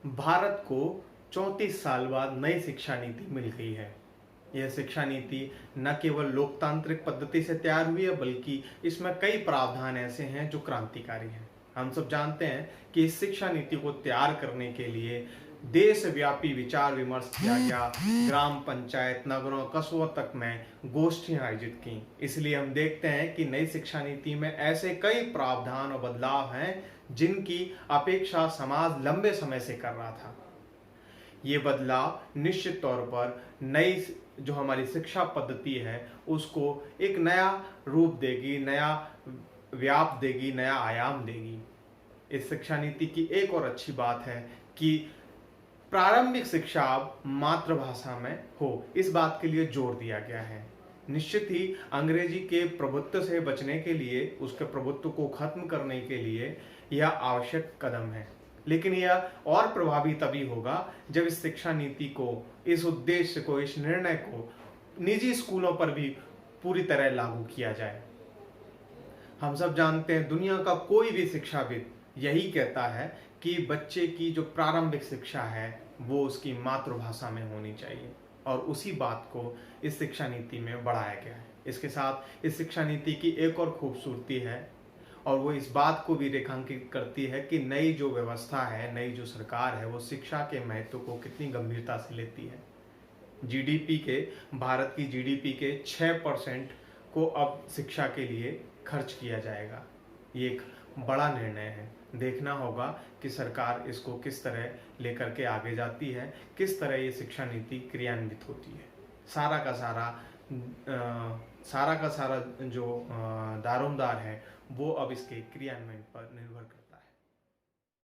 भारत को 34 साल बाद नई शिक्षा नीति मिल गई है। यह शिक्षा नीति न केवल लोकतांत्रिक पद्धति से तैयार हुई है, बल्कि इसमें कई प्रावधान ऐसे हैं जो क्रांतिकारी हैं। हम सब जानते हैं कि इस शिक्षा नीति को तैयार करने के लिए देशव्यापी विचार विमर्श किया गया। ग्राम पंचायत, नगरों, कस्बों तक में गोष्ठियां आयोजित की। इसलिए हम देखते हैं कि नई शिक्षा नीति में ऐसे कई प्रावधान और बदलाव हैं जिनकी अपेक्षा समाज लंबे समय से कर रहा था। ये बदलाव निश्चित तौर पर नई जो हमारी शिक्षा पद्धति है उसको एक नया रूप देगी, नया व्याप देगी, नया आयाम देगी। इस शिक्षा नीति की एक और अच्छी बात है कि प्रारंभिक शिक्षा अब मातृभाषा में हो, इस बात के लिए जोर दिया गया है। निश्चित ही अंग्रेजी के प्रभुत्व से बचने के लिए, उसके प्रभुत्व को खत्म करने के लिए यह आवश्यक कदम है, लेकिन यह और प्रभावी तभी होगा जब इस शिक्षा नीति को, इस उद्देश्य को, इस निर्णय को निजी स्कूलों पर भी पूरी तरह लागू किया जाए। हम सब जानते हैं दुनिया का कोई भी शिक्षाविद यही कहता है कि बच्चे की जो प्रारंभिक शिक्षा है वो उसकी मातृभाषा में होनी चाहिए, और उसी बात को इस शिक्षा नीति में बढ़ाया गया है। इसके साथ इस शिक्षा नीति की एक और खूबसूरती है, और वो इस बात को भी रेखांकित करती है कि नई जो व्यवस्था है, नई जो सरकार है, वो शिक्षा के महत्व को कितनी गंभीरता से लेती है। भारत की जीडीपी के 6% को अब शिक्षा के लिए खर्च किया जाएगा। ये एक बड़ा निर्णय है। देखना होगा कि सरकार इसको किस तरह लेकर के आगे जाती है, किस तरह ये शिक्षा नीति क्रियान्वित होती है। सारा का सारा जो दारोमदार है वो अब इसके क्रियान्वयन पर निर्भर